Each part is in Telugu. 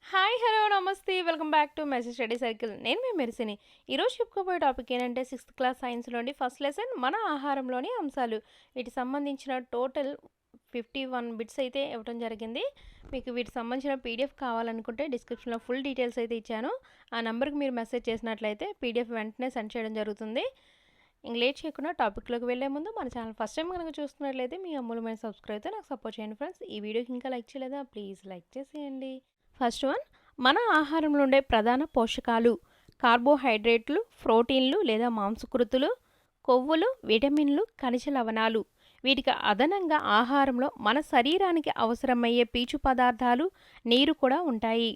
హాయ్! హలో! నమస్తే. Welcome back to message study circle. నేను మీ మెరిసిని. ఈరోజు చెప్పుకోబోయే టాపిక్ ఏంటంటే, సిక్స్త్ క్లాస్ సైన్స్‌లోని ఫస్ట్ లెసన్ మన ఆహారంలోని అంశాలు. వీటికి సంబంధించిన టోటల్ 51 బిట్స్ అయితే ఇవ్వడం జరిగింది. మీకు వీటికి సంబంధించిన పీడిఎఫ్ కావాలనుకుంటే డిస్క్రిప్షన్‌లో ఫుల్ డీటెయిల్స్ అయితే ఇచ్చాను. ఆ నంబర్‌కి మీరు మెసేజ్ చేసినట్లయితే పీడిఎఫ్ వెంటనే సెండ్ చేయడం జరుగుతుంది. ఇంక లేట్ చేయకుండా టాపిక్‌లోకి వెళ్ళే ముందు మన ఛానల్ ఫస్ట్ టైం గనుక చూస్తున్నట్లయితే మీ అమూల్యమైన సబ్స్క్రైబ్‌తో నాకు సపోర్ట్ చేయండి ఫ్రెండ్స్. ఈ వీడియోకి ఇంకా లైక్ చేయలేదా? ప్లీజ్ లైక్ చేసేయండి. ఫస్ట్ వన్, మన ఆహారంలో ఉండే ప్రధాన పోషకాలు కార్బోహైడ్రేట్లు, ప్రోటీన్లు లేదా మాంసకృతులు, కొవ్వులు, విటమిన్లు, ఖనిజ లవణాలు. వీటికి అదనంగా ఆహారంలో మన శరీరానికి అవసరమయ్యే పీచు పదార్థాలు, నీరు కూడా ఉంటాయి.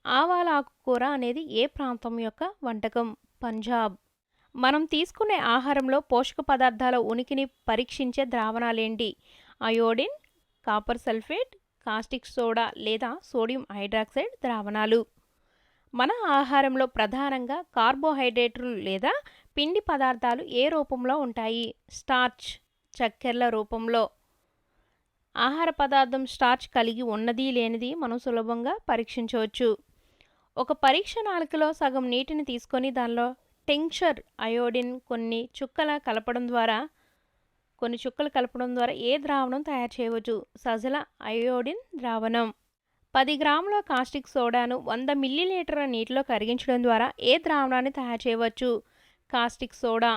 ఆవాల ఆకుకూర అనేది ఏ ప్రాంతం యొక్క వంటకం? పంజాబ్. మనం తీసుకునే ఆహారంలో పోషక పదార్థాల ఉనికిని పరీక్షించే ద్రావణాలేంటి? Iodine, copper sulphate, caustic soda లేదా సోడియం హైడ్రాక్సైడ్ ద్రావణాలు. మన ఆహారంలో ప్రధానంగా కార్బోహైడ్రేట్లు లేదా పిండి పదార్థాలు ఏ రూపంలో ఉంటాయి? స్టార్చ్, చక్కెరల రూపంలో. ఆహార పదార్థం స్టార్చ్ కలిగి ఉన్నది లేనిది మనం సులభంగా పరీక్షించవచ్చు. ఒక పరీక్ష నాళికలో సగం నీటిని తీసుకొని దానిలో టింక్చర్ అయోడిన్ కొన్ని చుక్కలు కలపడం ద్వారా ఏ ద్రావణం తయారు చేయవచ్చు? సజల అయోడిన్ ద్రావణం. 10 గ్రాముల కాస్టిక్ సోడాను 100 మిల్లీలీటర్ల నీటిలో కరిగించడం ద్వారా ఏ ద్రావణాన్ని తయారు చేయవచ్చు? Caustic soda.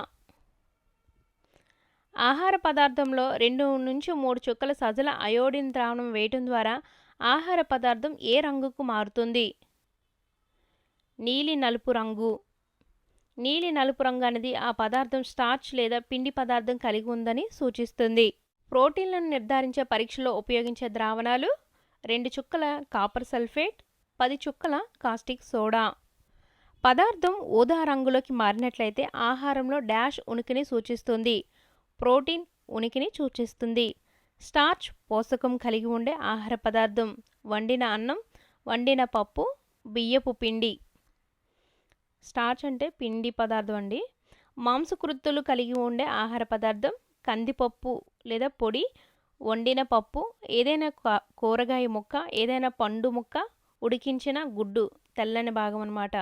ఆహార పదార్థంలో 2 నుంచి 3 చుక్కల సజల అయోడిన్ ద్రావణం వేయటం ద్వారా ఆహార పదార్థం ఏ రంగుకు మారుతుంది? నీలి నలుపు రంగు. నీలి నలుపు రంగు అనేది ఆ పదార్థం స్టార్చ్ లేదా పిండి పదార్థం కలిగి ఉందని సూచిస్తుంది. ప్రోటీన్లను నిర్ధారించే పరీక్షలో ఉపయోగించే ద్రావణాలు 2 చుక్కల కాపర్ సల్ఫేట్, 10 చుక్కల కాస్టిక్ సోడా. పదార్థం ఊదా రంగులోకి మారినట్లయితే ఆహారంలో డాష్ ఉనికిని సూచిస్తుంది. ప్రోటీన్ ఉనికిని సూచిస్తుంది. స్టార్చ్ పోషకం కలిగి ఉండే ఆహార పదార్థం వండిన అన్నం, వండిన పప్పు, బియ్యపు పిండి. స్టార్చ్ అంటే పిండి పదార్థం అండి. మాంసకృత్తులు కలిగి ఉండే ఆహార పదార్థం కందిపప్పు లేదా పొడి, వండిన పప్పు, ఏదైనా కూరగాయ ముక్క, ఏదైనా పండు ముక్క, ఉడికించిన గుడ్డు తెల్లని భాగం అన్నమాట.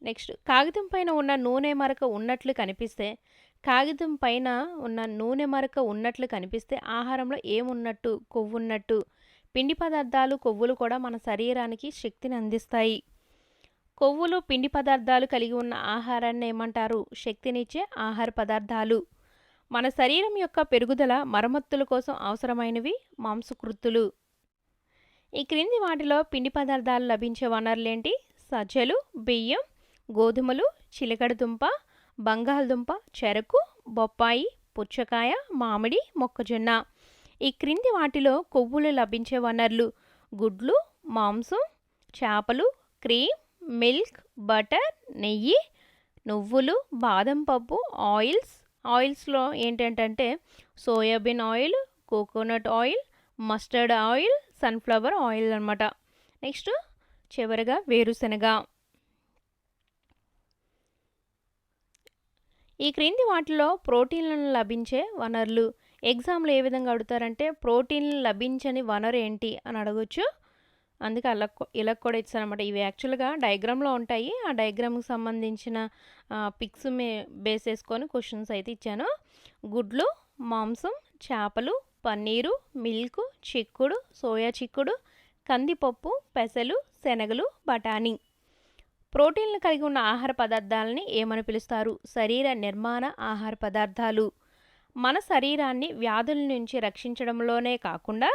నెక్స్ట్, కాగితం పైన ఉన్న నూనె మరక ఉన్నట్లు కనిపిస్తే ఆహారంలో ఏమున్నట్టు? కొవ్వున్నట్టు. పిండి పదార్థాలు, కొవ్వులు కూడా మన శరీరానికి శక్తిని అందిస్తాయి. కొవ్వులు, పిండి పదార్థాలు కలిగి ఉన్న ఆహారాన్ని ఏమంటారు? శక్తినిచ్చే ఆహార పదార్థాలు. మన శరీరం యొక్క పెరుగుదల, మరమ్మతుల కోసం అవసరమైనవి మాంసకృత్తులు. ఈ క్రింది వాటిలో పిండి పదార్థాలు లభించే వనరులేంటి? సజ్జలు, బియ్యం, గోధుమలు, చిలకడదుంప, బంగాళదుంప, చెరకు, బొప్పాయి, పుచ్చకాయ, మామిడి, మొక్కజొన్న. ఈ క్రింది వాటిలో కొవ్వులు లభించే వనరులు: గుడ్లు, మాంసం, చేపలు, క్రీమ్, మిల్క్, బటర్, నెయ్యి, నువ్వులు, బాదం పప్పు, ఆయిల్స్లో ఏంటంటే soybean oil, coconut oil, mustard oil, sunflower oil అన్నమాట. నెక్స్ట్ చివరిగా వేరుశనగ. ఈ క్రింది వాటిలో ప్రోటీన్లను లభించే వనరులు. ఎగ్జామ్లో ఏ విధంగా అడుగుతారంటే ప్రోటీన్లు లభించని వనరు ఏంటి అని అడగొచ్చు. అందుకే ఇలా కూడా ఇచ్చారనమాట. ఇవి యాక్చువల్గా డయాగ్రామ్లో ఉంటాయి. ఆ డయాగ్రామ్కి సంబంధించిన పిక్స్ బేస్ చేసుకొని క్వశ్చన్స్ అయితే ఇచ్చాను. గుడ్లు, మాంసం, చేపలు, పన్నీరు, మిల్క్, చిక్కుడు, సోయా చిక్కుడు, కందిపప్పు, పెసలు, శనగలు, బఠానీ. ప్రోటీన్లు కలిగి ఉన్న ఆహార పదార్థాలని ఏమని పిలుస్తారు? శరీర నిర్మాణ ఆహార పదార్థాలు. మన శరీరాన్ని వ్యాధుల నుంచి రక్షించడంలోనే కాకుండా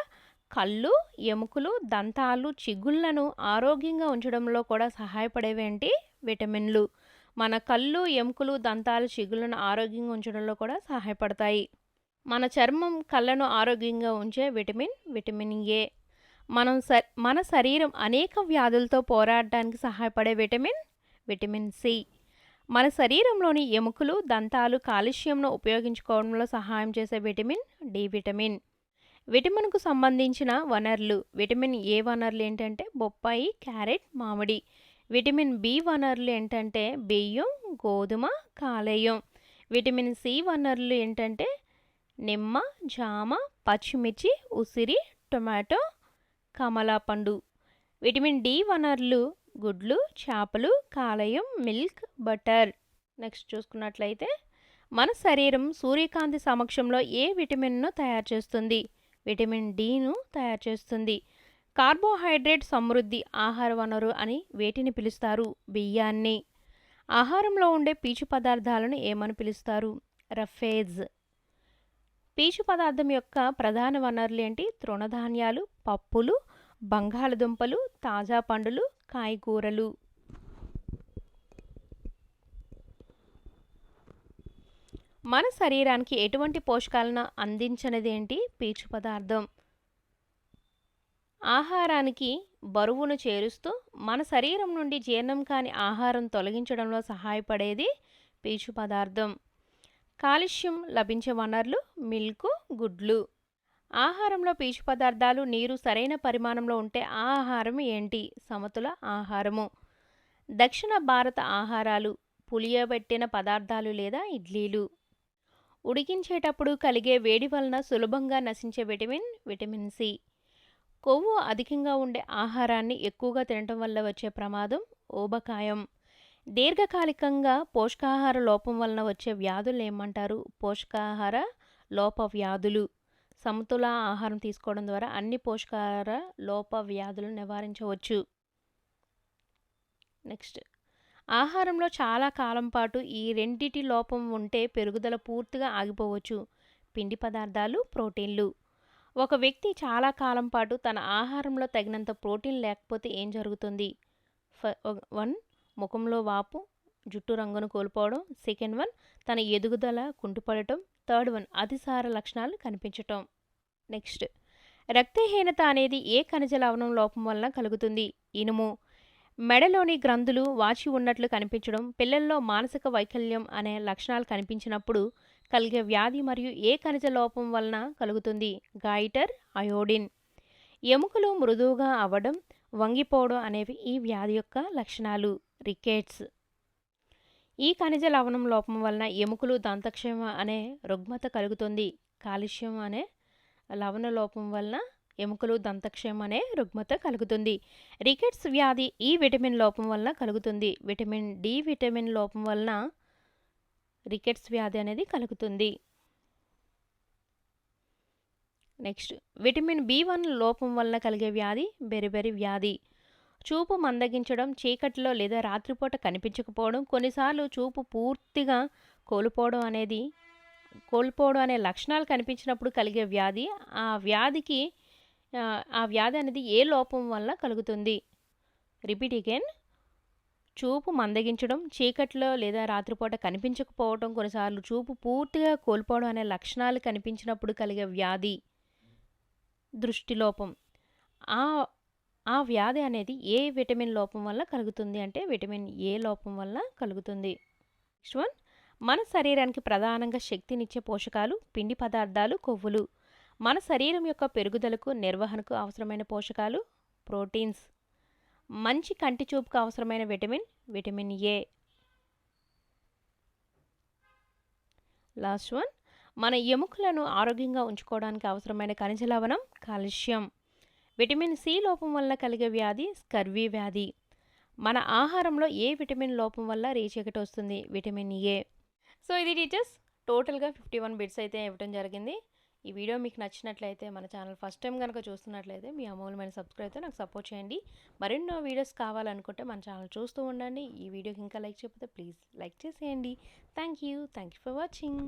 కళ్ళు, ఎముకలు, దంతాలు, చిగుళ్లను ఆరోగ్యంగా ఉంచడంలో కూడా సహాయపడేవేంటి? విటమిన్లు. మన కళ్ళు, ఎముకలు, దంతాలు, చిగుళ్లను ఆరోగ్యంగా ఉంచడంలో కూడా సహాయపడతాయి. మన చర్మం, కళ్ళను ఆరోగ్యంగా ఉంచే విటమిన్ ఏ. మన శరీరం అనేక వ్యాధులతో పోరాడడానికి సహాయపడే విటమిన్ సి. మన శరీరంలోని ఎముకలు, దంతాలు కాల్షియంను ఉపయోగించుకోవడంలో సహాయం చేసే డి విటమిన్. విటమిన్కు సంబంధించిన వనరులు. విటమిన్ ఏ వనరులు ఏంటంటే బొప్పాయి, క్యారెట్, మామిడి. విటమిన్ బి వనరులు ఏంటంటే బియ్యం, గోధుమ, కాలేయం. విటమిన్ సి వనరులు ఏంటంటే నిమ్మ, జామ, పచ్చిమిర్చి, ఉసిరి, టొమాటో, కమలా పండు. విటమిన్ డి వనరులు గుడ్లు, చేపలు, కాలేయం, మిల్క్, బటర్. నెక్స్ట్ చూసుకున్నట్లయితే మన శరీరం సూర్యకాంతి సమక్షంలో ఏ విటమిన్ను తయారు చేస్తుంది? విటమిన్ డిను తయారు చేస్తుంది. కార్బోహైడ్రేట్ సమృద్ధి ఆహార వనరు అని వేటిని పిలుస్తారు? బియ్యాన్ని. ఆహారంలో ఉండే పీచు పదార్థాలను ఏమని పిలుస్తారు? రఫేజ్. పీచు పదార్థం యొక్క ప్రధాన వనరులు ఏంటి? తృణధాన్యాలు, పప్పులు, బంగాళదుంపలు, తాజా పండులు, కాయగూరలు. మన శరీరానికి ఎటువంటి పోషకాలను అందించనిది ఏంటి? పీచు పదార్థం. ఆహారానికి బరువును చేరుస్తూ మన శరీరం నుండి జీర్ణం కాని ఆహారం తొలగించడంలో సహాయపడేది పీచు పదార్థం. కాల్షియం లభించే వనరులు మిల్క్, గుడ్లు. ఆహారంలో పీచు పదార్థాలు, నీరు సరైన పరిమాణంలో ఉంటే ఆ ఆహారం ఏంటి? సమతుల ఆహారము. దక్షిణ భారత ఆహారాలు పులియబెట్టిన పదార్థాలు లేదా ఇడ్లీలు. ఉడికించేటప్పుడు కలిగే వేడి వలన సులభంగా నశించే విటమిన్ సి. కొవ్వు అధికంగా ఉండే ఆహారాన్ని ఎక్కువగా తినటం వల్ల వచ్చే ప్రమాదం ఊబకాయం. దీర్ఘకాలికంగా పోషకాహార లోపం వలన వచ్చే వ్యాధులు ఏమంటారు? పోషకాహార లోప వ్యాధులు. సమతుల ఆహారం తీసుకోవడం ద్వారా అన్ని పోషకాహార లోప వ్యాధులను నివారించవచ్చు. నెక్స్ట్, ఆహారంలో చాలా కాలం పాటు ఈ రెండిటి లోపం ఉంటే పెరుగుదల పూర్తిగా ఆగిపోవచ్చు. పిండి పదార్థాలు, ప్రోటీన్లు. ఒక వ్యక్తి చాలా కాలం పాటు తన ఆహారంలో తగినంత ప్రోటీన్ లేకపోతే ఏం జరుగుతుంది? 1. ముఖంలో వాపు, జుట్టు రంగును కోల్పోవడం. సెకండ్ 1, తన ఎదుగుదల కుంటుపడటం. థర్డ్ 1, అతిసార లక్షణాలు కనిపించటం. నెక్స్ట్, రక్తహీనత అనేది ఏ ఖనిజ లవణం లోపం వలన కలుగుతుంది? ఇనుము. మెడలోని గ్రంథులు వాచి ఉన్నట్లు కనిపించడం, పిల్లల్లో మానసిక వైకల్యం అనే లక్షణాలు కనిపించినప్పుడు కలిగే వ్యాధి మరియు ఏ ఖనిజ లోపం వలన కలుగుతుంది? Goitre, iodine. ఎముకలు మృదువుగా అవ్వడం, వంగిపోవడం అనేవి ఈ వ్యాధి యొక్క లక్షణాలు. రికెట్స్. ఈ ఖనిజ లవణం లోపం వలన ఎముకలు దంతక్షయం అనే రుగ్మత కలుగుతుంది. కాల్షియం అనే లవణ లోపం వలన ఎముకలు దంతక్షయం అనే రుగ్మత కలుగుతుంది. రికెట్స్ వ్యాధి ఈ విటమిన్ లోపం వలన కలుగుతుంది. విటమిన్ డి విటమిన్ లోపం వలన రికెట్స్ వ్యాధి అనేది కలుగుతుంది. నెక్స్ట్, విటమిన్ బి1 లోపం వలన కలిగే వ్యాధి బెరిబెరి వ్యాధి. చూపు మందగించడం, చీకటిలో లేదా రాత్రిపూట కనిపించకపోవడం, కొన్నిసార్లు చూపు పూర్తిగా కోల్పోవడం అనే లక్షణాలు కనిపించినప్పుడు కలిగే వ్యాధి. ఆ వ్యాధి అనేది ఏ లోపం వల్ల కలుగుతుంది? Repeat again. చూపు మందగించడం, చీకట్లో లేదా రాత్రిపూట కనిపించకపోవడం, కొన్నిసార్లు చూపు పూర్తిగా కోల్పోవడం అనే లక్షణాలు కనిపించినప్పుడు కలిగే వ్యాధి దృష్టిలోపం. ఆ వ్యాధి అనేది ఏ విటమిన్ లోపం వల్ల కలుగుతుంది అంటే విటమిన్ ఏ లోపం వల్ల కలుగుతుంది. నెక్స్ట్ 1, మన శరీరానికి ప్రధానంగా శక్తినిచ్చే పోషకాలు పిండి పదార్థాలు, కొవ్వులు. మన శరీరం యొక్క పెరుగుదలకు, నిర్వహణకు అవసరమైన పోషకాలు ప్రోటీన్స్. మంచి కంటి చూపుకు అవసరమైన విటమిన్ ఏ. లాస్ట్ 1, మన ఎముకలను ఆరోగ్యంగా ఉంచుకోవడానికి అవసరమైన ఖనిజ లవణం కాల్షియం. విటమిన్ సి లోపం వల్ల కలిగే వ్యాధి స్కర్వీ వ్యాధి. మన ఆహారంలో ఏ విటమిన్ లోపం వల్ల రేచీకటి వస్తుంది? Vitamin A. సో ఇది టీచర్స్ టోటల్గా 51 బిట్స్ అయితే ఇవ్వడం జరిగింది. ఈ వీడియో మీకు నచ్చినట్లయితే మన ఛానల్ ఫస్ట్ టైం కనుక చూస్తున్నట్లయితే మీ అమూల్యమైన సబ్స్క్రైబ్ అయితే నాకు సపోర్ట్ చేయండి. మరెన్నో వీడియోస్ కావాలనుకుంటే మన ఛానల్ చూస్తూ ఉండండి. ఈ వీడియోకి ఇంకా లైక్ చేయకపోతే ప్లీజ్ లైక్ చేసేయండి. Thank you for watching.